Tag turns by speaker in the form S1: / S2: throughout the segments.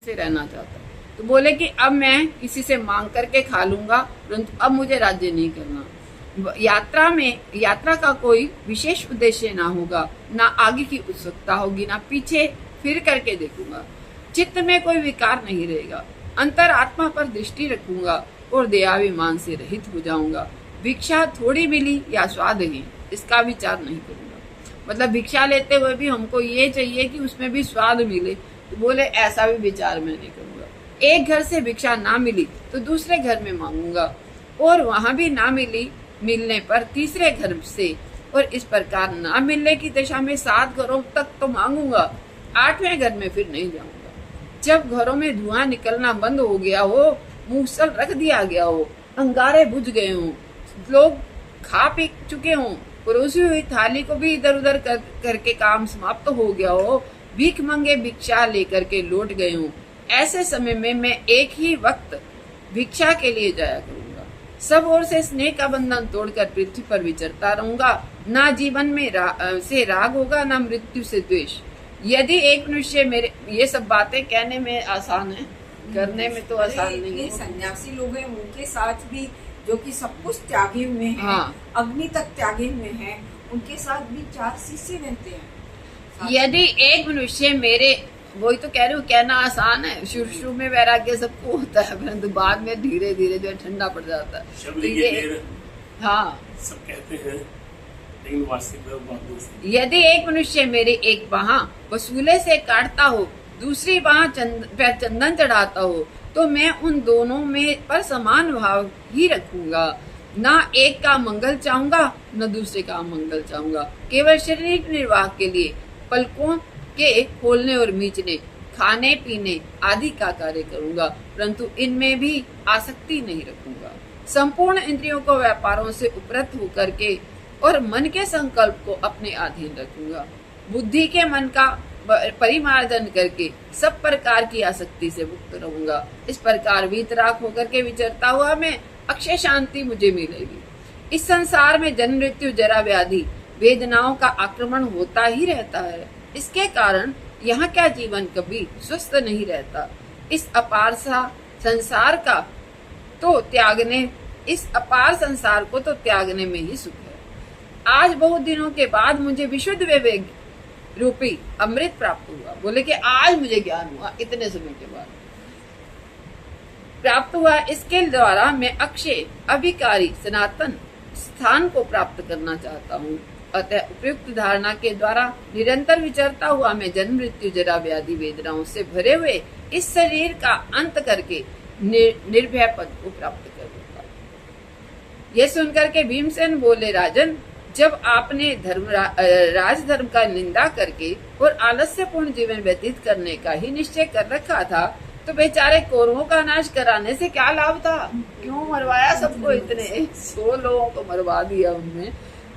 S1: से रहना चाहता। तो बोले कि अब मैं किसी से मांग करके खा लूंगा, परंतु अब मुझे राज्य नहीं करना। यात्रा का कोई विशेष उद्देश्य ना होगा, ना आगे की उत्सुकता होगी, ना पीछे फिर करके देखूंगा। चित्त में कोई विकार नहीं रहेगा। अंतर आत्मा पर दृष्टि रखूंगा और दयाभिमान से रहित हो जाऊंगा। भिक्षा थोड़ी मिली या स्वादहीन, इसका विचार नहीं करूंगा। मतलब भिक्षा लेते हुए भी हमको ये चाहिए कि उसमें भी स्वाद मिले, तो बोले ऐसा भी विचार मैं नहीं करूंगा। एक घर से भिक्षा ना मिली तो दूसरे घर में मांगूंगा, और वहां भी ना मिलने पर तीसरे घर से, और इस प्रकार ना मिलने की दशा में 7 घरों तक तो मांगूंगा, 8वें घर में फिर नहीं जाऊंगा। जब घरों में धुआं निकलना बंद हो गया हो, मूसल रख दिया गया हो, अंगारे बुझ गए हों, लोग खा पी चुके हों, परोसी हुई थाली को भी इधर उधर करके काम समाप्त हो गया हो, भीख मंगे भिक्षा लेकर के लौट गए हूँ, ऐसे समय में मैं एक ही वक्त भिक्षा के लिए जाया करूंगा। सब ओर से स्नेह का बंधन तोड़कर पृथ्वी पर विचरता रहूंगा। ना जीवन में से राग होगा, ना मृत्यु से द्वेष। यदि एक मनुष्य मेरे, ये सब बातें कहने में आसान है, करने में तो आसान नहीं है।
S2: सन्यासी लोग हैं, उनके साथ भी जो कि सब कुछ त्यागे हुए हैं,
S1: हाँ।
S2: अग्नि तक त्यागे हुए हैं, उनके साथ भी 4 शिष्य रहते हैं।
S1: यदि एक मनुष्य मेरे, वही तो कह रही हूँ, कहना आसान है, शुरू में वैराग्य सबको होता है, परंतु बाद में धीरे धीरे जो है ठंडा पड़ जाता है।
S3: शबरी के ढेर,
S1: हाँ,
S3: सब कहते हैं, लेकिन वास्तविक में बात नहीं।
S1: यदि एक मनुष्य मेरी एक बाह वसूले से काटता हो, दूसरी बाह पर चंदन चढ़ाता हो, तो मैं उन दोनों में पर समान भाव ही रखूंगा। ना एक का मंगल चाहूंगा, न दूसरे का मंगल चाहूंगा। केवल शरीर निर्वाह के लिए पलकों के खोलने और मीचने, खाने पीने आदि का कार्य करूंगा, परंतु इनमें भी आसक्ति नहीं रखूंगा। संपूर्ण इंद्रियों को व्यापारों से उपरत होकर के और मन के संकल्प को अपने अधीन रखूंगा। बुद्धि के मन का परिमार्जन करके सब प्रकार की आसक्ति से मुक्त रहूंगा। इस प्रकार वीतराग होकर के विचरता हुआ मैं अक्षय शांति मुझे मिलेगी। इस संसार में जन्म मृत्यु जरा व्याधि वेदनाओं का आक्रमण होता ही रहता है। इसके कारण यहाँ क्या जीवन कभी स्वस्थ नहीं रहता। इस अपार संसार को तो त्यागने में ही सुख है। आज बहुत दिनों के बाद मुझे विशुद्ध विवेक रूपी अमृत प्राप्त हुआ। बोले कि आज मुझे ज्ञान हुआ, इतने समय के बाद प्राप्त हुआ। इसके द्वारा मैं अक्षय अभिकारी सनातन स्थान को प्राप्त करना चाहता हूँ। अतः उपयुक्त धारणा के द्वारा निरंतर विचरता हुआ मैं जन्म मृत्यु जरा व्याधि वेदनाओं से भरे हुए इस शरीर का अंत करके निर्भय पद को प्राप्त करूंगा। यह सुनकर के भीमसेन बोले, राजन, जब आपने राजधर्म का निंदा करके और आलस्यपूर्ण जीवन व्यतीत करने का ही निश्चय कर रखा था, तो बेचारे कौरवों का नाश कराने से क्या लाभ था? क्यों मरवाया सबको? इतने 100 लोगों को मरवा दिया उनमें।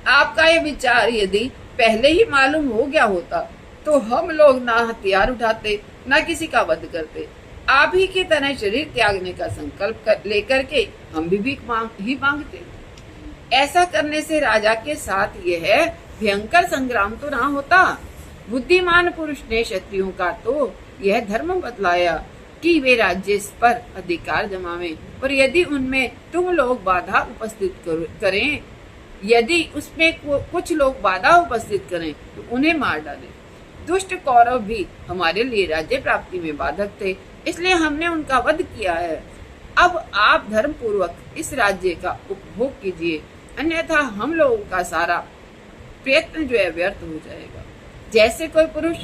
S1: आपका ये विचार यदि पहले ही मालूम हो गया होता तो हम लोग ना हथियार उठाते, ना किसी का वध करते। आप ही की तरह शरीर त्यागने का संकल्प लेकर के हम भी भीख मांगते। ऐसा करने से राजा के साथ यह भयंकर संग्राम तो ना होता। बुद्धिमान पुरुष ने क्षत्रियों का तो यह धर्म बतलाया कि वे राज्य पर अधिकार जमावें, और यदि उनमें तुम लोग बाधा उपस्थित करें, यदि उसमें कुछ लोग बाधा उपस्थित करें तो उन्हें मार डालें। दुष्ट कौरव भी हमारे लिए राज्य प्राप्ति में बाधक थे, इसलिए हमने उनका वध किया है। अब आप धर्म पूर्वक इस राज्य का उपभोग कीजिए, अन्यथा हम लोगों का सारा प्रयत्न जो है व्यर्थ हो जाएगा। जैसे कोई पुरुष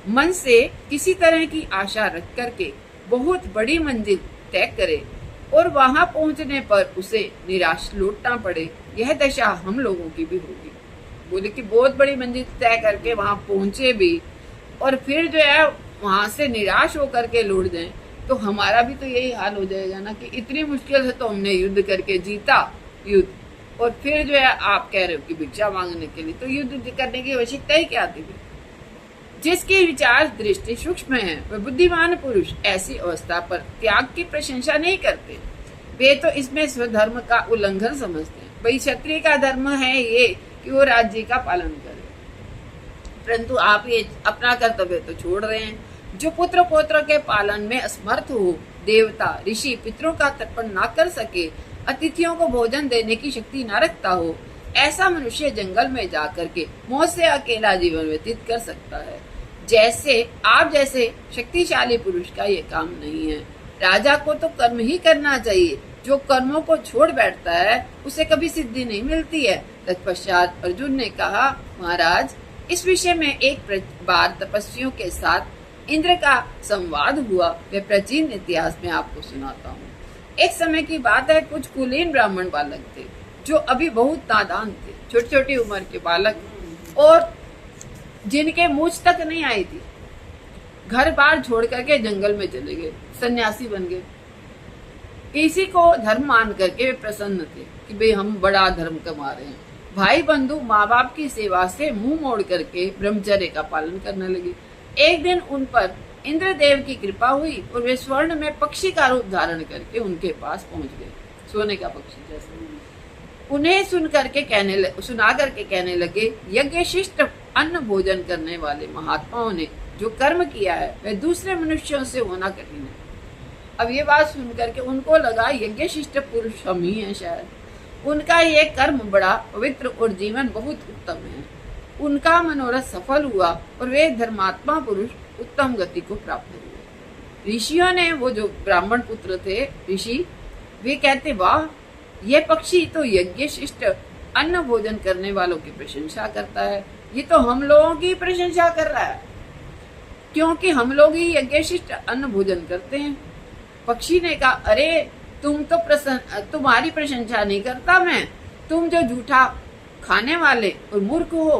S1: मन से किसी तरह की आशा रख करके बहुत बड़ी मंजिल तय करे और वहां पहुंचने पर उसे निराश लौटना पड़े, यह दशा हम लोगों की भी होगी। बोले कि बहुत बड़ी मंजिल तय करके वहां पहुंचे भी और फिर जो है वहां से निराश होकर के लौट जाएं, तो हमारा भी तो यही हाल हो जाएगा ना कि इतनी मुश्किल से तो हमने युद्ध करके जीता युद्ध, और फिर जो है आप कह रहे हो कि भिक्षा मांगने के लिए, तो युद्ध करने की आवश्यकता ही क्या थी? जिसकी विचार दृष्टि सूक्ष्म है वह बुद्धिमान पुरुष ऐसी अवस्था पर त्याग की प्रशंसा नहीं करते। वे तो इसमें स्वधर्म का उल्लंघन समझते हैं। भाई क्षत्रिय का धर्म है ये कि वो राज्य का पालन करे, परंतु आप ये अपना कर्तव्य तो छोड़ रहे हैं। जो पुत्र पौत्र के पालन में असमर्थ हो, देवता ऋषि पितरों का तर्पण न कर सके, अतिथियों को भोजन देने की शक्ति न रखता हो, ऐसा मनुष्य जंगल में जाकर के मौत से अकेला जीवन व्यतीत कर सकता है। जैसे आप जैसे शक्तिशाली पुरुष का ये काम नहीं है। राजा को तो कर्म ही करना चाहिए। जो कर्मों को छोड़ बैठता है उसे कभी सिद्धि नहीं मिलती है। तत्पश्चात अर्जुन ने कहा, महाराज, इस विषय में एक बार तपस्वियों के साथ इंद्र का संवाद हुआ। वे प्राचीन इतिहास में आपको सुनाता हूँ। एक समय की बात है, कुछ कुलीन ब्राह्मण बालक थे जो अभी बहुत नादान थे, छोटी छोटी उम्र के बालक, और जिनके मूछ तक नहीं आई थी। घर बार छोड़ करके जंगल में चले गए, सन्यासी बन गए। इसी को धर्म मान करके वे प्रसन्न थे कि भाई हम बड़ा धर्म कमा रहे हैं। भाई बंधु माँ बाप की सेवा से मुंह मोड़ करके ब्रह्मचर्य का पालन करने लगे। एक दिन उन पर इंद्रदेव की कृपा हुई और वे स्वर्ण में पक्षी का रूप धारण करके उनके पास पहुंच गए, सोने का पक्षी जैसे। उन्हें सुना करके कहने लगे, यज्ञ शिष्ट अन्न भोजन करने वाले महात्माओं ने जो कर्म किया है वह दूसरे मनुष्यों से होना कठिन है। अब ये बात सुन करके उनको लगा यज्ञ शिष्ट पुरुष हम ही हैं शायद। उनका ये कर्म बड़ा पवित्र और जीवन बहुत उत्तम है। उनका मनोरथ सफल हुआ और वे धर्मात्मा पुरुष उत्तम गति को प्राप्त हुए। ऋषियों ने, वो जो ब्राह्मण पुत्र थे ऋषि, वे कहते, वाह, ये पक्षी तो यज्ञ शिष्ट अन्न भोजन करने वालों की प्रशंसा करता है। ये तो हम लोगों की प्रशंसा कर रहा है, क्योंकि हम लोग ही यज्ञ शिष्ट अन्न भोजन करते हैं। पक्षी ने कहा, अरे तुम्हारी प्रशंसा नहीं करता मैं, तुम जो झूठा खाने वाले और मूर्ख हो,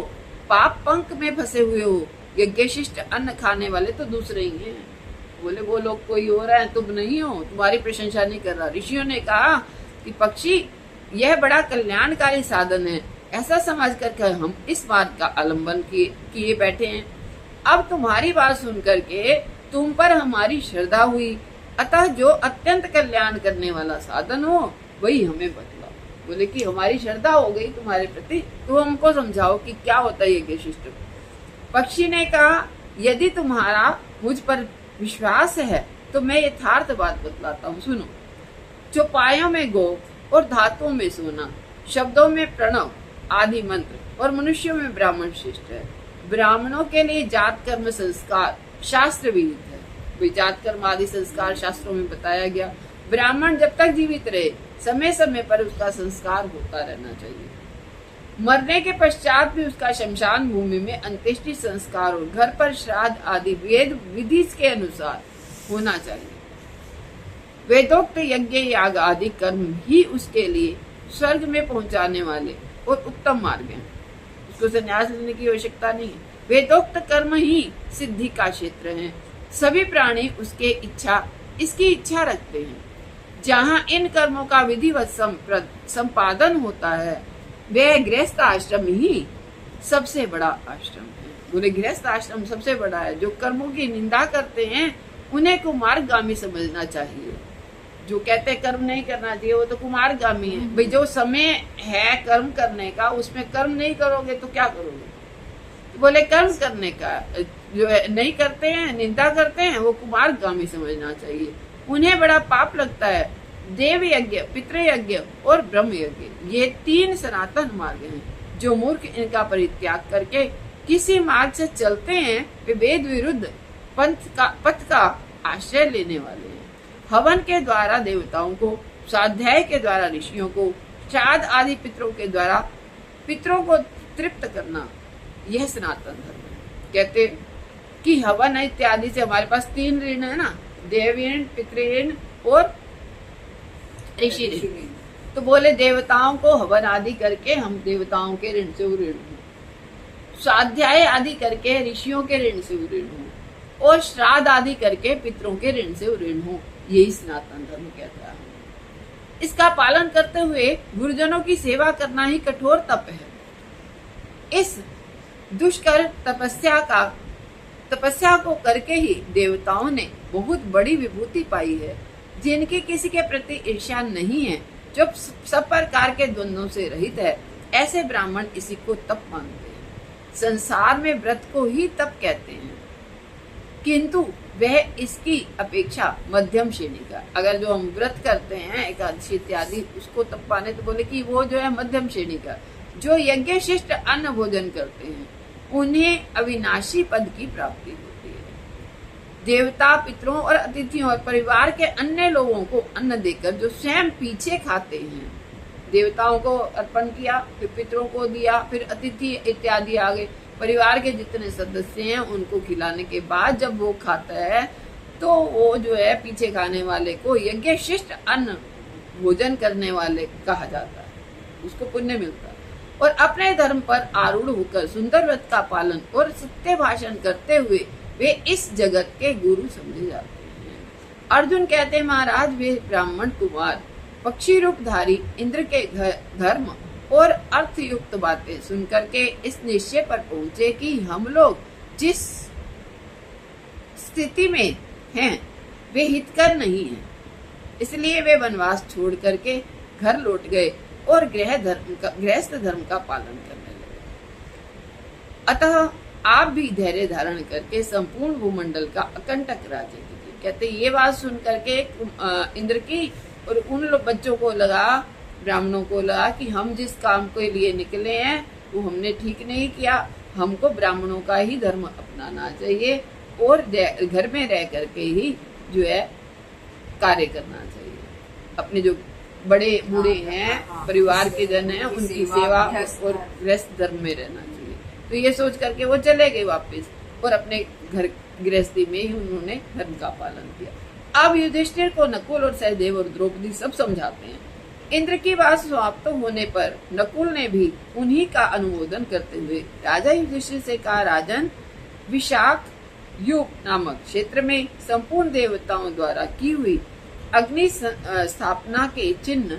S1: पाप पंख में फंसे हुए हो। यज्ञ शिष्ट अन्न खाने वाले तो दूसरे ही हैं। बोले वो लोग कोई और है, तुम नहीं हो, तुम्हारी प्रशंसा नहीं कर रहा। ऋषियों ने कहा कि पक्षी, यह बड़ा कल्याणकारी साधन है, ऐसा समझ कर हम इस बात का आलम्बन किए बैठे हैं। अब तुम्हारी बात सुन करके तुम पर हमारी श्रद्धा हुई, अतः जो अत्यंत कल्याण करने वाला साधन हो वही हमें बतलाओ। बोले कि हमारी श्रद्धा हो गई तुम्हारे प्रति, तो हमको समझाओ कि क्या होता है यज्ञ शिष्ट। पक्षी ने कहा, यदि तुम्हारा मुझ पर विश्वास है तो मैं यथार्थ बात बतलाता हूँ, सुनो। चौपायों में गोप और धातुओं में सोना, शब्दों में प्रणव आदि मंत्र और मनुष्यों में ब्राह्मण श्रेष्ठ है। ब्राह्मणों के लिए जात कर्म संस्कार शास्त्र विहित है। जात कर्म आदि संस्कार शास्त्रों में बताया गया। ब्राह्मण जब तक जीवित रहे समय समय पर उसका संस्कार होता रहना चाहिए। मरने के पश्चात भी उसका शमशान भूमि में अंत्येष्टि संस्कार और घर पर श्राद्ध आदि वेद विधि के अनुसार होना चाहिए। वेदोक्त यज्ञ याग आदि कर्म ही उसके लिए स्वर्ग में पहुंचाने वाले और उत्तम मार्ग हैं। उसको संन्यास लेने की आवश्यकता नहीं है। वेदोक्त कर्म ही सिद्धि का क्षेत्र है। सभी प्राणी इसकी इच्छा रखते हैं। जहाँ इन कर्मों का विधिवत संपादन होता है वह गृहस्थ आश्रम ही सबसे बड़ा आश्रम है। बोले गृहस्थ आश्रम सबसे बड़ा है। जो कर्मों की निंदा करते हैं उन्हें कुमारगामी समझना चाहिए। जो कहते हैं कर्म नहीं करना चाहिए वो तो कुमारगामी है। भाई जो समय है कर्म करने का उसमें कर्म नहीं करोगे तो क्या करोगे। तो बोले कर्म करने का जो नहीं करते हैं, निंदा करते हैं, वो कुमारगामी समझना चाहिए। उन्हें बड़ा पाप लगता है। देव यज्ञ, पितृयज्ञ और ब्रह्म यज्ञ, ये 3 सनातन मार्ग हैं। जो मूर्ख इनका परित्याग करके किसी मार्ग से चलते हैं वे वेद विरुद्ध पथ का आश्रय लेने वाले हैं। हवन के द्वारा देवताओं को, स्वाध्याय के द्वारा ऋषियों को, श्राद्ध आदि पितरों के द्वारा पितरों को तृप्त करना, यह सनातन धर्म है। कहते कि हवन इत्यादि से हमारे पास 3 ऋण है ना, देव ऋण, पितृ ऋण और ऋषि ऋण। तो बोले देवताओं को हवन आदि करके हम देवताओं के ऋण से ऋण हो, स्वाध्याय आदि करके ऋषियों के ऋण से ऋण हो और श्राद्ध आदि करके पितरों के ऋण से ऋण हो। यही सनातन धर्म कहता है। इसका पालन करते हुए गुरुजनों की सेवा करना ही कठोर तप है। इस दुष्कर तपस्या को करके ही देवताओं ने बहुत बड़ी विभूति पाई है। जिनकी किसी के प्रति ईर्ष्या नहीं है, जो सब प्रकार के द्वंद्वों से रहित है, ऐसे ब्राह्मण इसी को तप मानते हैं। संसार में व्रत को ही तप कहते हैं, किंतु वह इसकी अपेक्षा मध्यम श्रेणी का। अगर जो हम व्रत करते हैं एकादशी इत्यादि उसको तब पाने, तो बोले कि वो जो है मध्यम श्रेणी का। जो यज्ञ शिष्ट अन्न भोजन करते हैं उन्हें अविनाशी पद की प्राप्ति होती है। देवता, पितरों और अतिथियों और परिवार के अन्य लोगों को अन्न देकर जो स्वयं पीछे खाते हैं, देवताओं को अर्पण किया, फिर पितरों को दिया, फिर अतिथि इत्यादि आ गए, परिवार के जितने सदस्य हैं उनको खिलाने के बाद जब वो खाता है तो वो जो है पीछे खाने वाले को यज्ञ शिष्ट अन्न भोजन करने वाले कहा जाता है, उसको पुण्य मिलता है। और अपने धर्म पर आरूढ़ होकर सुंदर व्रत का पालन और सत्य भाषण करते हुए वे इस जगत के गुरु समझे जाते हैं। अर्जुन कहते हैं, महाराज वे ब्राह्मण कुमार पक्षी रूपधारी इंद्र के धर्म और अर्थ युक्त बातें सुनकर के इस निश्चय पर पहुंचे कि हम लोग जिस स्थिति में हैं वे हितकर नहीं हैं, इसलिए वे वनवास छोड़ करके घर लौट गए और गृहस्थ धर्म का पालन करने लगे। अतः आप भी धैर्य धारण करके संपूर्ण भूमंडल का अकंटक राज्य कीजिए। कहते ये बात सुन करके इंद्र की और उन बच्चों को लगा, ब्राह्मणों को लगा कि हम जिस काम के लिए निकले हैं वो हमने ठीक नहीं किया, हमको ब्राह्मणों का ही धर्म अपनाना चाहिए और घर में रह करके ही जो है कार्य करना चाहिए। अपने जो बड़े बूढ़े हैं, परिवार के जन हैं, उनकी सेवा और गृहस्थ धर्म में रहना चाहिए। तो ये सोच करके वो चले गए वापस और अपने घर गृहस्थी में ही उन्होंने धर्म का पालन किया। अब युधिष्ठिर को नकुल और सहदेव और द्रौपदी सब समझाते हैं। इंद्र की बात समाप्त होने पर नकुल ने भी उन्हीं का अनुमोदन करते हुए राजा युधिष्ठिर से कहा, राजन, विशाख युग नामक क्षेत्र में संपूर्ण देवताओं द्वारा की हुई अग्नि स्थापना के चिन्ह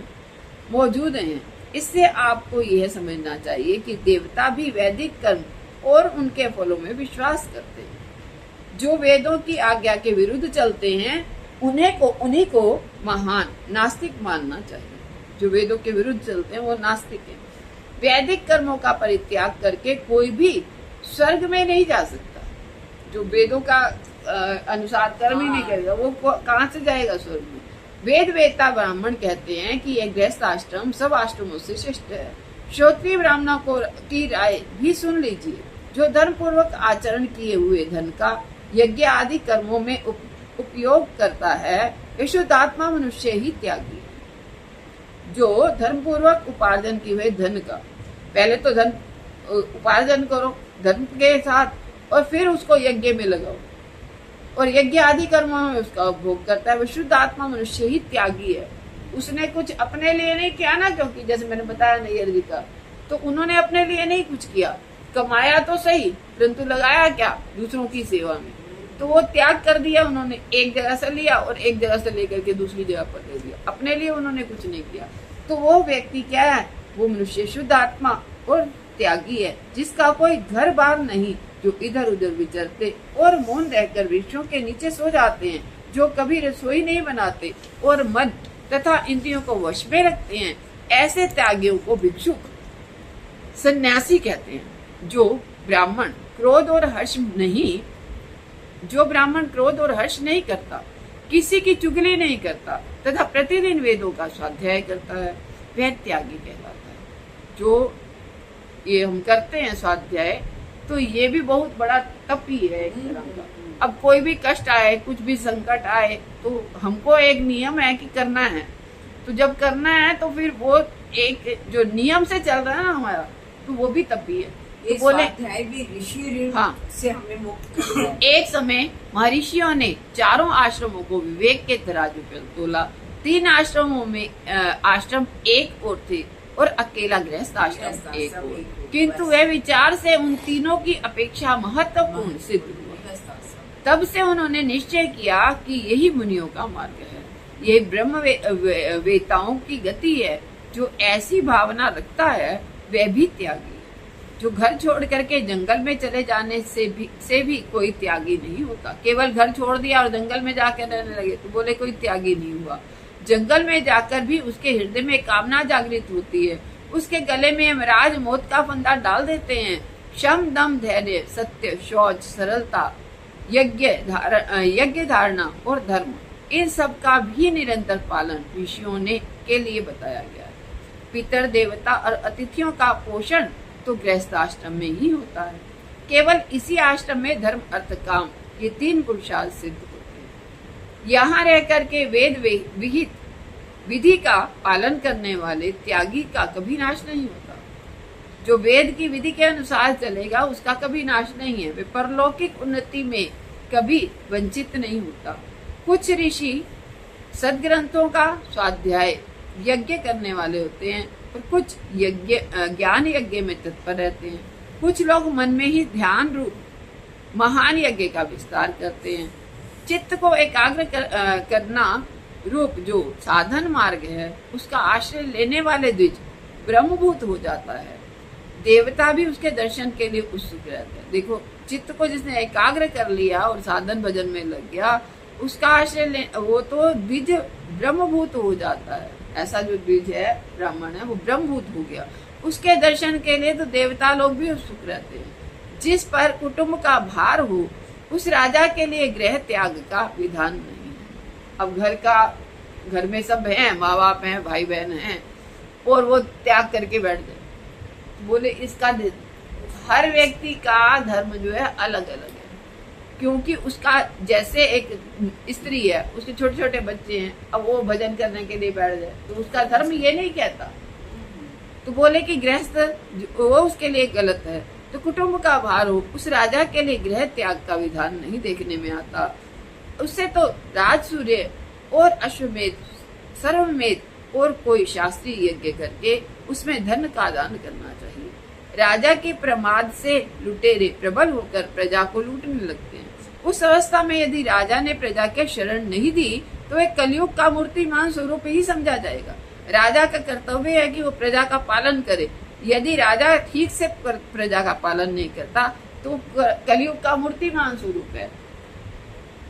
S1: मौजूद हैं। इससे आपको यह समझना चाहिए कि देवता भी वैदिक कर्म और उनके फलों में विश्वास करते हैं। जो वेदों की आज्ञा के विरुद्ध चलते हैं उन्हीं को महान नास्तिक मानना चाहिए। जो वेदों के विरुद्ध चलते हैं वो नास्तिक हैं। वैदिक कर्मों का परित्याग करके कोई भी स्वर्ग में नहीं जा सकता। जो वेदों का अनुसार कर्म ही नहीं करेगा वो कहाँ से जाएगा स्वर्ग में। वेद वेदता ब्राह्मण कहते हैं कि यह गृहस्थ आश्रम सब आश्रमों से श्रेष्ठ है। क्षत्रिय ब्राह्मणों को की राय भी सुन लीजिए। जो धर्म पूर्वक आचरण किए हुए धन का यज्ञ आदि कर्मों में उपयोग करता है वह शुद्धात्मा मनुष्य ही त्यागी है। जो धर्म पूर्वक उपार्जन किए हुए धन का, पहले तो धन उपार्जन करो धर्म के साथ और फिर उसको यज्ञ में लगाओ और यज्ञ आदि कर्मों में उसका उपभोग करता है, वह शुद्ध आत्मा मनुष्य ही त्यागी है। उसने कुछ अपने लिए नहीं किया ना, क्योंकि जैसे मैंने बताया नैयर जी का, तो उन्होंने अपने लिए नहीं कुछ किया, कमाया तो सही परंतु लगाया क्या दूसरों की सेवा में। तो वो त्याग कर दिया उन्होंने, एक जगह से लिया और एक जगह से लेकर के दूसरी जगह पर दे दिया, अपने लिए उन्होंने कुछ नहीं किया। तो वो व्यक्ति क्या है, वो मनुष्य शुद्ध आत्मा और त्यागी है, जिसका कोई घर बार नहीं, जो इधर उधर विचरते और मौन रहकर वृक्षों के नीचे सो जाते हैं, जो कभी रसोई नहीं बनाते और मन तथा इंद्रियों को वश में रखते हैं। ऐसे त्यागियों को भिक्षुक सन्यासी कहते हैं। जो ब्राह्मण क्रोध और हर्ष नहीं करता, किसी की चुगली नहीं करता तथा प्रतिदिन वेदों का स्वाध्याय करता है, वह त्यागी कहलाता है। जो ये हम करते हैं स्वाध्याय, तो ये भी बहुत बड़ा तप ही है एक तरह का। अब कोई भी कष्ट आए, कुछ भी संकट आए, तो हमको एक नियम है कि करना है। तो जब करना है तो फिर वो एक जो नियम से चल रहा है ना हमारा, तो वो भी तप ही है। तो बोले
S2: भी ऋषि ऋण से हमें मुक्त करता है।
S1: एक समय महर्षियों ने चारों आश्रमों को विवेक के तराजू पर तोला। 3 आश्रमों में आश्रम एक और थे और अकेला गृहस्थ आश्रम एक और, किंतु वह विचार से उन तीनों की अपेक्षा महत्वपूर्ण सिद्ध हुआ। तब से उन्होंने निश्चय किया कि यही मुनियों का मार्ग है, यही ब्रह्म वेताओं की गति है। जो ऐसी भावना रखता है वह भी त्यागी है। जो घर छोड़ करके जंगल में चले जाने से भी कोई त्यागी नहीं होता। केवल घर छोड़ दिया और जंगल में जाकर रहने लगे तो बोले कोई त्यागी नहीं हुआ। जंगल में जाकर भी उसके हृदय में कामना जागृत होती है। उसके गले में यमराज मौत का फंदा डाल देते हैं। शम दम धैर्य सत्य शौच सरलता यज्ञ धारणा और धर्म, इन सब का भी निरंतर पालन ऋषियों ने के लिए बताया गया है। पितर देवता और अतिथियों का पोषण तो गृहस्थ आश्रम में ही होता है। केवल इसी आश्रम में धर्म अर्थ काम ये 3 पुरुषार्थ सिद्ध होते हैं। यहाँ रह करके वेद विहित विधि का पालन करने वाले त्यागी का कभी नाश नहीं होता। जो वेद की विधि के अनुसार चलेगा उसका कभी नाश नहीं है, वे परलौकिक उन्नति में कभी वंचित नहीं होता। कुछ ऋषि सदग्रंथों का स्वाध्याय यज्ञ करने वाले होते हैं और कुछ ज्ञान यज्ञ में तत्पर रहते हैं। कुछ लोग मन में ही ध्यान रूप महान यज्ञ का विस्तार करते हैं। चित्त को एकाग्र करना रूप जो साधन मार्ग है उसका आश्रय लेने वाले द्विज ब्रह्मभूत हो जाता है। देवता भी उसके दर्शन के लिए उत्सुक रहते हैं। देखो, चित्त को जिसने एकाग्र कर लिया और साधन भजन में लग गया, उसका आश्रय वो तो द्विज ब्रह्मभूत हो जाता है। ऐसा जो द्विज है, ब्राह्मण है, वो ब्रह्मभूत हो गया। उसके दर्शन के लिए तो देवता लोग भी उत्सुक रहते हैं। जिस पर कुटुंब का भार हो उस राजा के लिए गृह त्याग का विधान नहीं है। अब घर में सब हैं, माँ बाप हैं, भाई बहन हैं, और वो त्याग करके बैठ जाए, बोले इसका हर व्यक्ति का धर्म जो है अलग अलग है। क्योंकि उसका जैसे एक स्त्री है, उसके छोटे छोटे बच्चे हैं, अब वो भजन करने के लिए बैठ जाए तो उसका धर्म ये नहीं कहता। तो बोले कि गृहस्थ वो उसके लिए गलत है। तो कुटुंब का भार हो उस राजा के लिए गृह त्याग का विधान नहीं देखने में आता। उससे तो राजसूर्य और अश्वमेध, सर्वमेध और कोई शास्त्रीय यज्ञ करके उसमें धन का दान करना चाहिए। राजा के प्रमाद से लुटेरे प्रबल होकर प्रजा को लूटने लगते हैं। उस अवस्था में यदि राजा ने प्रजा के शरण नहीं दी तो एक कलयुग का मूर्तिमान स्वरूप ही समझा जाएगा। राजा का कर्तव्य है कि वो प्रजा का पालन करे। यदि राजा ठीक से प्रजा का पालन नहीं करता तो कलयुग का मूर्तिमान स्वरूप है।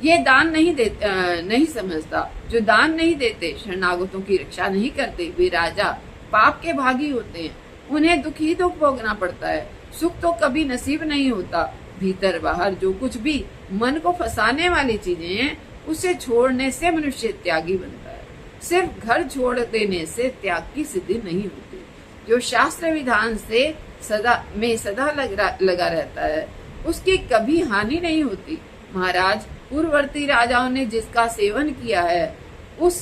S1: ये दान नहीं समझता। जो दान नहीं देते, शरणागतों की रक्षा नहीं करते, वे राजा पाप के भागी होते हैं। उन्हें दुख ही दुख भोगना पड़ता है। सुख तो कभी नसीब नहीं होता। भीतर बाहर जो कुछ भी मन को फंसाने वाली चीजें हैं, उसे छोड़ने से मनुष्य त्यागी बनता है। सिर्फ घर छोड़ देने से त्याग की सिद्धि नहीं होती। जो शास्त्र विधान से सदा लगा रहता है, उसकी कभी हानि नहीं होती। महाराज, पूर्ववर्ती राजाओं ने जिसका सेवन किया है, उस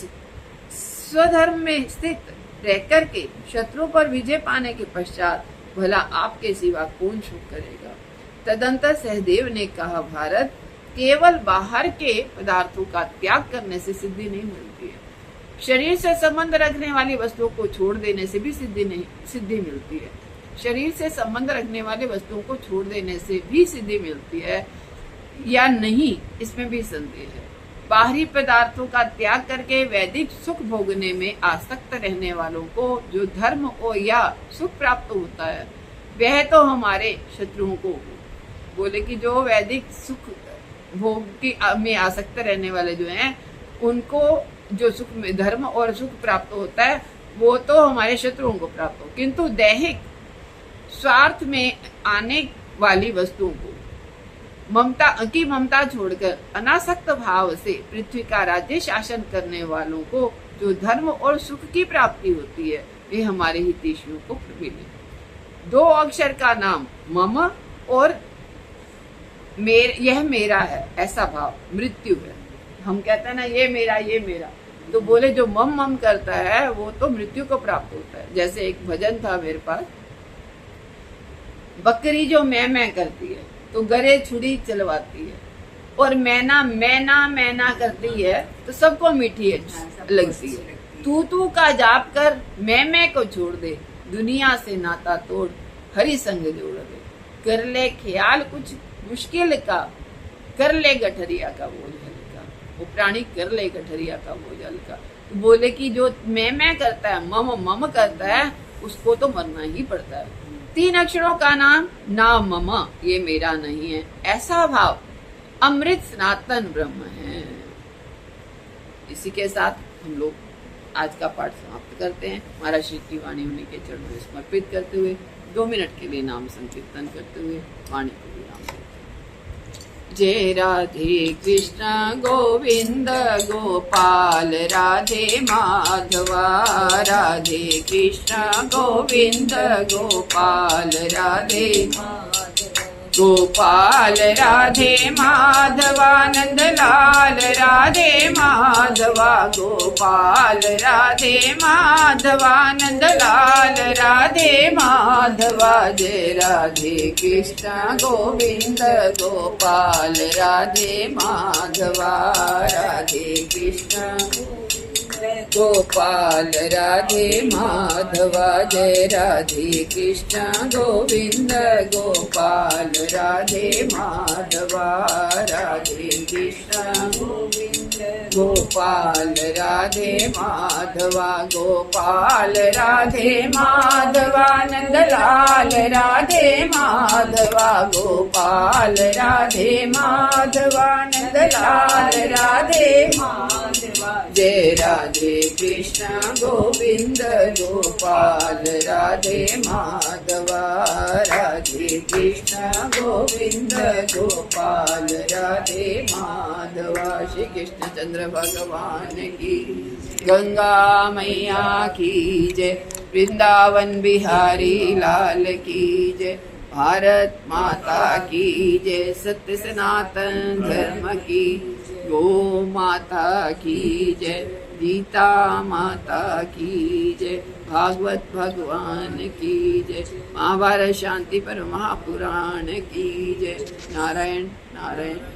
S1: स्वधर्म में स्थित रहकर के शत्रु पर विजय पाने के पश्चात भला आपके सिवा कौन सुख करेगा। तदंतर सहदेव ने कहा, भारत, केवल बाहर के पदार्थों का त्याग करने से सिद्धि नहीं मिलती है। शरीर से संबंध रखने वाली वस्तुओं को छोड़ देने से भी सिद्धि मिलती है। शरीर से संबंध रखने वाली वस्तुओं को छोड़ देने से भी सिद्धि मिलती है या नहीं, इसमें भी संदेह है। बाहरी पदार्थों का त्याग करके वैदिक सुख भोगने में आसक्त रहने वालों को जो धर्म और या सुख प्राप्त होता है, वह तो हमारे शत्रुओं को बोले कि जो वैदिक सुख भोग में आसक्त रहने वाले जो हैं, उनको जो सुख में धर्म और सुख प्राप्त होता है वो तो हमारे शत्रुओं को प्राप्त हो, किंतु दैहिक स्वार्थ में आने वाली वस्तुओं को ममता छोड़कर अनासक्त भाव से पृथ्वी का राज्य शासन करने वालों को जो धर्म और सुख की प्राप्ति होती है, वे हमारे हितैषियों को प्रबल। 2 अक्षर का नाम मम और यह मेरा है, ऐसा भाव मृत्यु है। हम कहते हैं ना, ये मेरा, तो बोले जो मम करता है वो तो मृत्यु को प्राप्त होता है। जैसे एक भजन था मेरे पास, बकरी जो मैं करती है तो गरे छुरी चलवाती है, और मैना करती है तो सबको मीठी लगती है। तू का जाप कर मैं को छोड़ दे, दुनिया से नाता तोड़, हरि संग जोड़ दे। कर ले ख्याल कुछ मुश्किल का, कर ले गठरिया का बोझ हल्का। वो प्राणी कर ले गठरिया का बोझ हल्का। तो बोले कि जो मैं करता है, मम करता है, उसको तो मरना ही पड़ता है। 3 अक्षरों का नाम मम, ये मेरा नहीं है, ऐसा भाव अमृत सनातन ब्रह्म है। इसी के साथ हम लोग आज का पाठ समाप्त करते हैं। महाराज श्री की वाणी उन्हीं के चरणों में समर्पित करते हुए 2 मिनट के लिए नाम संकीर्तन करते हुए वाणी को विराम देते हैं। जय राधे कृष्ण गोविंद गोपाल राधे माधवा राधे कृष्ण गोविंद गोपाल राधे गोपाल राधे माधवा नंदलाल राधे माधवा गोपाल राधे माधवा नंदलाल राधे माधवा जय राधे कृष्ण गोविंद गोपाल राधे माधवा राधे कृष्ण गोपाल राधे माधवा जय राधे कृष्ण गोविंद गोपाल राधे माधवा राधे कृष्ण गोपाल राधे माधवा गोपाल राधे माधवा नंदलाल राधे माधवा गोपाल राधे माधवा नंदलाल राधे माधवा जय राधे कृष्ण गोविंद गोपाल राधे माधवा राधे कृष्ण गोविंद गोपाल राधे माधवा। श्री कृष्ण चंद्र भगवान की, गंगा मैया की जय, वृंदावन बिहारी लाल की जय, भारत माता की जय, सत्य सनातन धर्म की, गो माता की जय, गीता माता की जय, भागवत भगवान की जय, महाभारत शांति पर महापुराण की जय। नारायण नारायण।